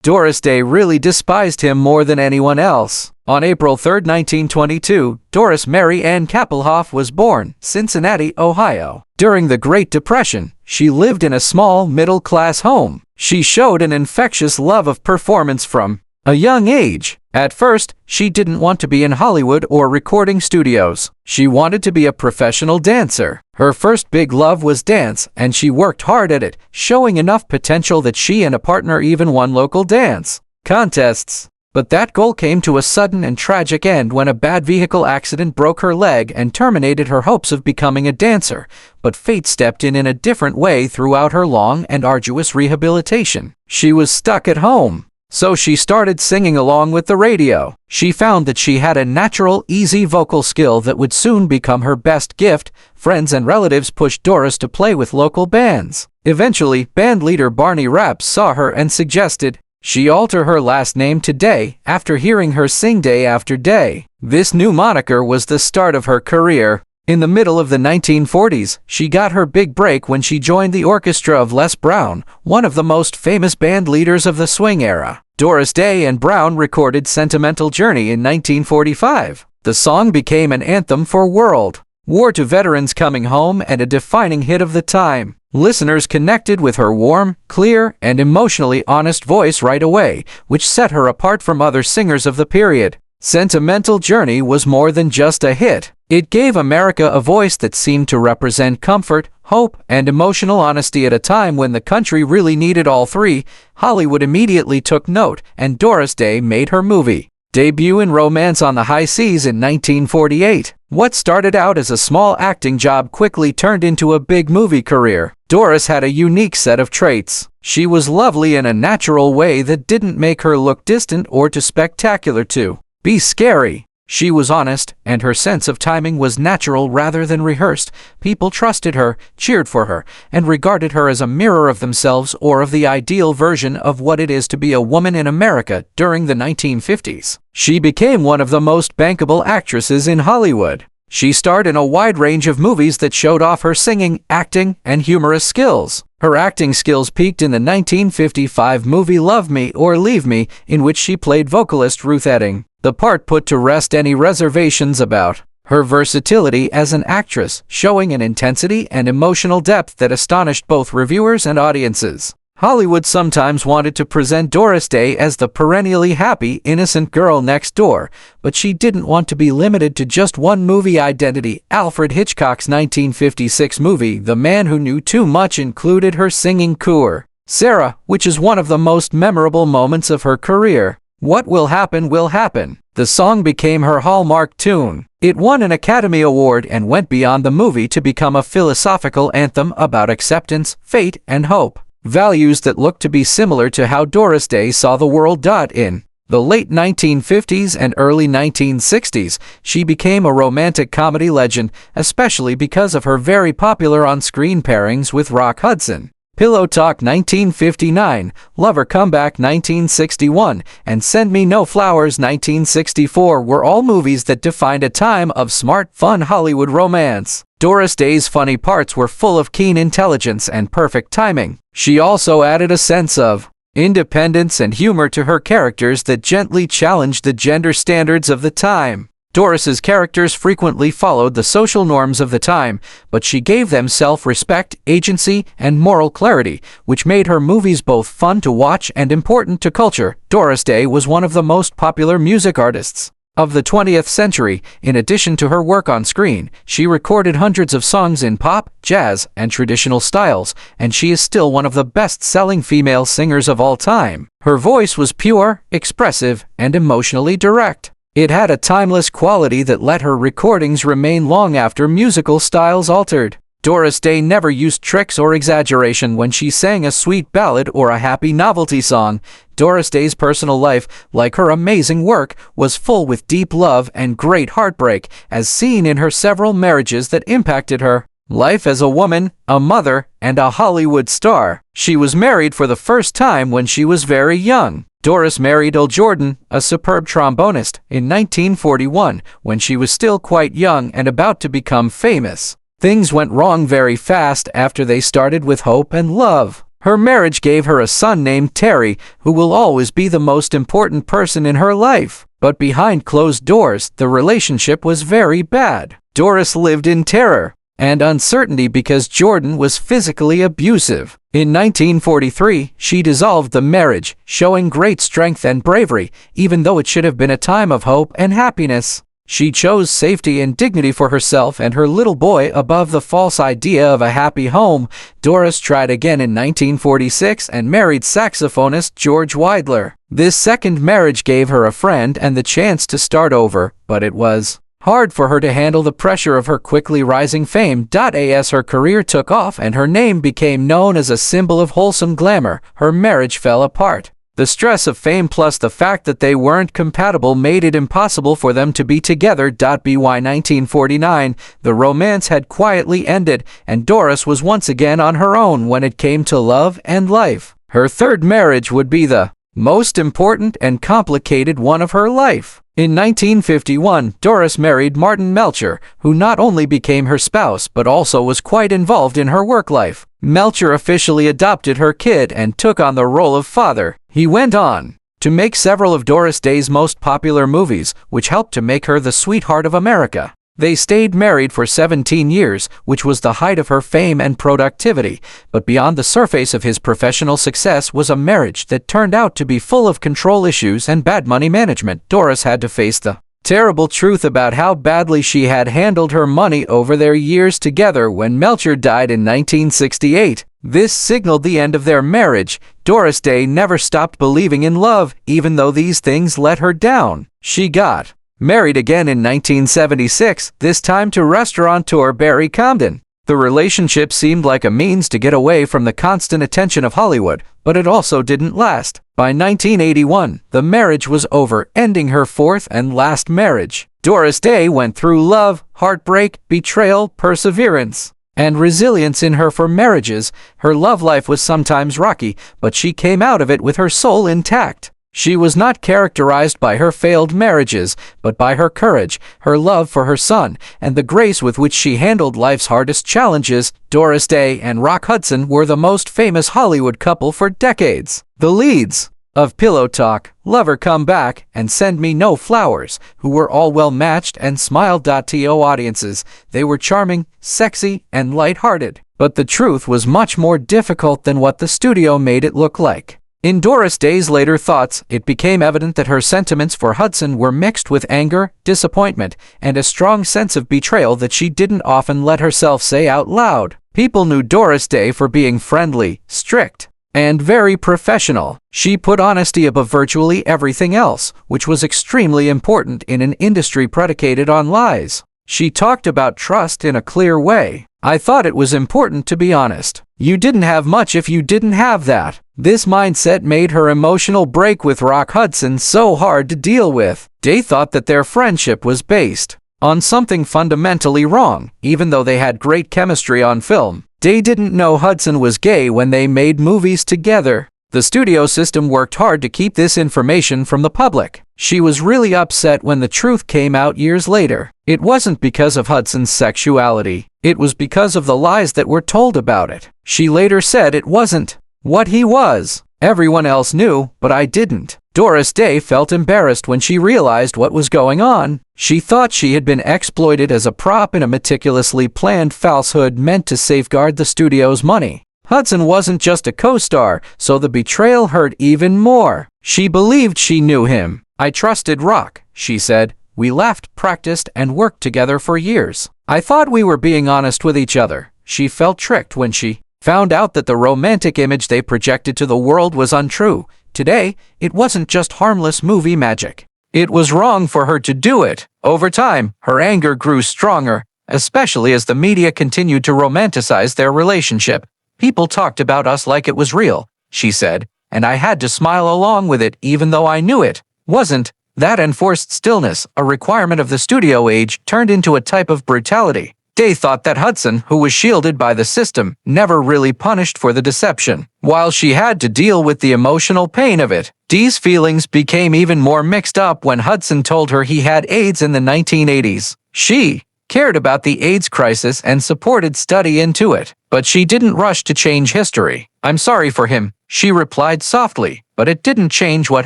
Doris Day really despised him more than anyone else. On April 3, 1922, Doris Mary Ann Kappelhoff was born, Cincinnati, Ohio. During the Great Depression, she lived in a small, middle-class home. She showed an infectious love of performance from a young age. At first, she didn't want to be in Hollywood or recording studios. She wanted to be a professional dancer. Her first big love was dance, and she worked hard at it, showing enough potential that she and a partner even won local dance contests. But that goal came to a sudden and tragic end when a bad vehicle accident broke her leg and terminated her hopes of becoming a dancer. But fate stepped in a different way throughout her long and arduous rehabilitation. She was stuck at home. So she started singing along with the radio. She found that she had a natural, easy vocal skill that would soon become her best gift. Friends and relatives pushed Doris to play with local bands. Eventually, band leader Barney Rapp saw her and suggested she alter her last name to Day after hearing her sing day after day. This new moniker was the start of her career. In the middle of the 1940s, she got her big break when she joined the orchestra of Les Brown, one of the most famous band leaders of the swing era. Doris Day and Brown recorded Sentimental Journey in 1945. The song became an anthem for World War II veterans coming home and a defining hit of the time. Listeners connected with her warm, clear, and emotionally honest voice right away, which set her apart from other singers of the period. Sentimental Journey was more than just a hit. It gave America a voice that seemed to represent comfort, hope, and emotional honesty at a time when the country really needed all three. Hollywood immediately took note, and Doris Day made her movie debut in Romance on the High Seas in 1948. What started out as a small acting job quickly turned into a big movie career. Doris had a unique set of traits. She was lovely in a natural way that didn't make her look distant or too spectacular to be scary. She was honest, and her sense of timing was natural rather than rehearsed. People trusted her, cheered for her, and regarded her as a mirror of themselves or of the ideal version of what it is to be a woman in America during the 1950s. She became one of the most bankable actresses in Hollywood. She starred in a wide range of movies that showed off her singing, acting, and humorous skills. Her acting skills peaked in the 1955 movie Love Me or Leave Me, in which she played vocalist Ruth Etting. The part put to rest any reservations about her versatility as an actress, showing an intensity and emotional depth that astonished both reviewers and audiences. Hollywood sometimes wanted to present Doris Day as the perennially happy, innocent girl next door, but she didn't want to be limited to just one movie identity. Alfred Hitchcock's 1956 movie, The Man Who Knew Too Much, included her singing cour, Sarah, which is one of the most memorable moments of her career. What Will Happen, Will Happen. The song became her hallmark tune. It won an Academy Award and went beyond the movie to become a philosophical anthem about acceptance, fate, and hope. Values that look to be similar to how Doris Day saw the world. In the late 1950s and early 1960s, she became a romantic comedy legend, especially because of her very popular on-screen pairings with Rock Hudson. Pillow Talk 1959, Lover Comeback 1961, and Send Me No Flowers 1964 were all movies that defined a time of smart, fun Hollywood romance. Doris Day's funny parts were full of keen intelligence and perfect timing. She also added a sense of independence and humor to her characters that gently challenged the gender standards of the time. Doris's characters frequently followed the social norms of the time, but she gave them self-respect, agency, and moral clarity, which made her movies both fun to watch and important to culture. Doris Day was one of the most popular music artists of the 20th century. In addition to her work on screen, she recorded hundreds of songs in pop, jazz, and traditional styles, and she is still one of the best-selling female singers of all time. Her voice was pure, expressive, and emotionally direct. It had a timeless quality that let her recordings remain long after musical styles altered. Doris Day never used tricks or exaggeration when she sang a sweet ballad or a happy novelty song. Doris Day's personal life, like her amazing work, was full with deep love and great heartbreak, as seen in her several marriages that impacted her life as a woman, a mother, and a Hollywood star. She was married for the first time when she was very young. Doris married Earl Jordan, a superb trombonist, in 1941, when she was still quite young and about to become famous. Things went wrong very fast after they started with hope and love. Her marriage gave her a son named Terry, who will always be the most important person in her life. But behind closed doors, the relationship was very bad. Doris lived in terror and uncertainty because Jordan was physically abusive. In 1943, she dissolved the marriage, showing great strength and bravery, even though it should have been a time of hope and happiness. She chose safety and dignity for herself and her little boy above the false idea of a happy home. Doris tried again in 1946 and married saxophonist George Weidler. This second marriage gave her a friend and the chance to start over, but it was hard for her to handle the pressure of her quickly rising fame. As her career took off and her name became known as a symbol of wholesome glamour, her marriage fell apart. The stress of fame plus the fact that they weren't compatible made it impossible for them to be together. By 1949, the romance had quietly ended, and Doris was once again on her own when it came to love and life. Her third marriage would be the most important and complicated one of her life. In 1951, Doris married Martin Melcher, who not only became her spouse but also was quite involved in her work life. Melcher officially adopted her kid and took on the role of father. He went on to make several of Doris Day's most popular movies, which helped to make her the sweetheart of America. They stayed married for 17 years, which was the height of her fame and productivity, but beyond the surface of his professional success was a marriage that turned out to be full of control issues and bad money management. Doris had to face the terrible truth about how badly she had handled her money over their years together when Melcher died in 1968. This signaled the end of their marriage. Doris Day never stopped believing in love, even though these things let her down. She got married again in 1976, this time to restaurateur Barry Comden. The relationship seemed like a means to get away from the constant attention of Hollywood, but it also didn't last. By 1981, the marriage was over, ending her fourth and last marriage. Doris Day went through love, heartbreak, betrayal, perseverance, and resilience in her four marriages. Her love life was sometimes rocky, but she came out of it with her soul intact. She was not characterized by her failed marriages, but by her courage, her love for her son, and the grace with which she handled life's hardest challenges. Doris Day and Rock Hudson were the most famous Hollywood couple for decades. The leads of Pillow Talk, Lover Come Back, and Send Me No Flowers, who were all well-matched and smile.to audiences. They were charming, sexy, and light-hearted. But the truth was much more difficult than what the studio made it look like. In Doris Day's later thoughts, it became evident that her sentiments for Hudson were mixed with anger, disappointment, and a strong sense of betrayal that she didn't often let herself say out loud. People knew Doris Day for being friendly, strict, and very professional. She put honesty above virtually everything else, which was extremely important in an industry predicated on lies. She talked about trust in a clear way. I thought it was important to be honest. You didn't have much if you didn't have that. This mindset made her emotional break with Rock Hudson so hard to deal with. Day thought that their friendship was based on something fundamentally wrong, even though they had great chemistry on film. Day didn't know Hudson was gay when they made movies together. The studio system worked hard to keep this information from the public. She was really upset when the truth came out years later. It wasn't because of Hudson's sexuality. It was because of the lies that were told about it. She later said it wasn't what he was. Everyone else knew, but I didn't. Doris Day felt embarrassed when she realized what was going on. She thought she had been exploited as a prop in a meticulously planned falsehood meant to safeguard the studio's money. Hudson wasn't just a co-star, so the betrayal hurt even more. She believed she knew him. I trusted Rock, she said. We laughed, practiced, and worked together for years. I thought we were being honest with each other. She felt tricked when she found out that the romantic image they projected to the world was untrue. Today, it wasn't just harmless movie magic. It was wrong for her to do it. Over time, her anger grew stronger, especially as the media continued to romanticize their relationship. People talked about us like it was real, she said, and I had to smile along with it even though I knew it wasn't. That enforced stillness, a requirement of the studio age, turned into a type of brutality. Day thought that Hudson, who was shielded by the system, never really punished for the deception, while she had to deal with the emotional pain of it. Day's feelings became even more mixed up when Hudson told her he had AIDS in the 1980s. She cared about the AIDS crisis and supported study into it. But she didn't rush to change history. "I'm sorry for him," she replied softly, but it didn't change what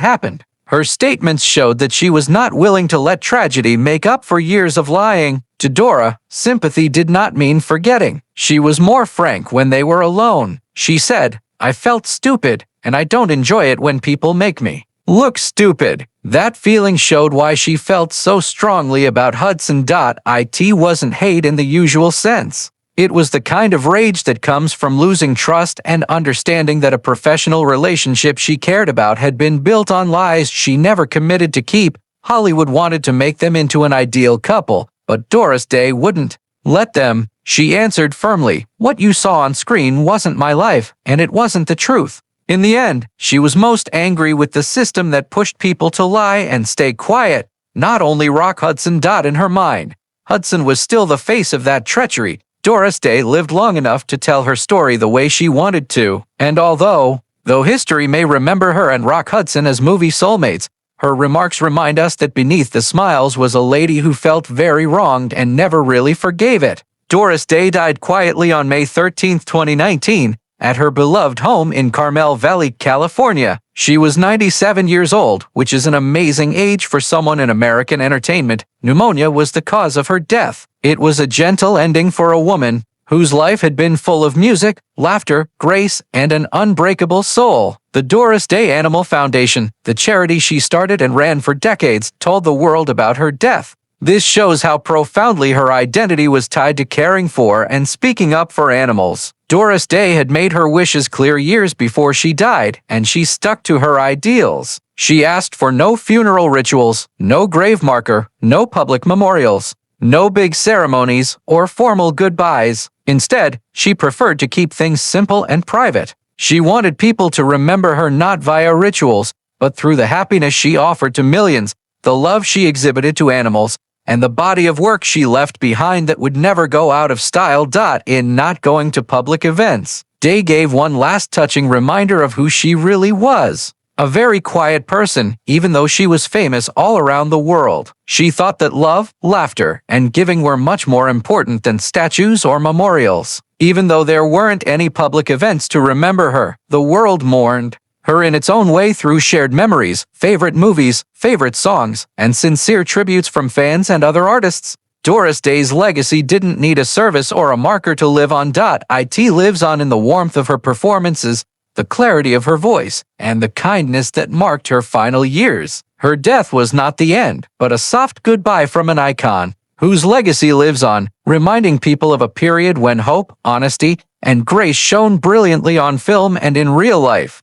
happened. Her statements showed that she was not willing to let tragedy make up for years of lying. To Dora, sympathy did not mean forgetting. She was more frank when they were alone. She said, "I felt stupid, and I don't enjoy it when people make me look stupid." That feeling showed why she felt so strongly about Hudson. It wasn't hate in the usual sense. It was the kind of rage that comes from losing trust and understanding that a professional relationship she cared about had been built on lies she never committed to keep. Hollywood wanted to make them into an ideal couple, but Doris Day wouldn't let them. She answered firmly, "What you saw on screen wasn't my life, and it wasn't the truth." In the end, she was most angry with the system that pushed people to lie and stay quiet, not only Rock Hudson. In her mind, Hudson was still the face of that treachery. Doris Day lived long enough to tell her story the way she wanted to, and although history may remember her and Rock Hudson as movie soulmates, her remarks remind us that beneath the smiles was a lady who felt very wronged and never really forgave it. Doris Day died quietly on May 13, 2019, at her beloved home in Carmel Valley, California. She was 97 years old, which is an amazing age for someone in American entertainment. Pneumonia was the cause of her death. It was a gentle ending for a woman whose life had been full of music, laughter, grace, and an unbreakable soul. The Doris Day Animal Foundation, the charity she started and ran for decades, told the world about her death. This shows how profoundly her identity was tied to caring for and speaking up for animals. Doris Day had made her wishes clear years before she died, and she stuck to her ideals. She asked for no funeral rituals, no grave marker, no public memorials, no big ceremonies or formal goodbyes. Instead, she preferred to keep things simple and private. She wanted people to remember her not via rituals, but through the happiness she offered to millions, the love she exhibited to animals, and the body of work she left behind that would never go out of style. In not going to public events, Day gave one last touching reminder of who she really was. A very quiet person, even though she was famous all around the world. She thought that love, laughter, and giving were much more important than statues or memorials. Even though there weren't any public events to remember her, the world mourned her in its own way through shared memories, favorite movies, favorite songs, and sincere tributes from fans and other artists. Doris Day's legacy didn't need a service or a marker to live on. It lives on in the warmth of her performances, the clarity of her voice, and the kindness that marked her final years. Her death was not the end, but a soft goodbye from an icon whose legacy lives on, reminding people of a period when hope, honesty, and grace shone brilliantly on film and in real life.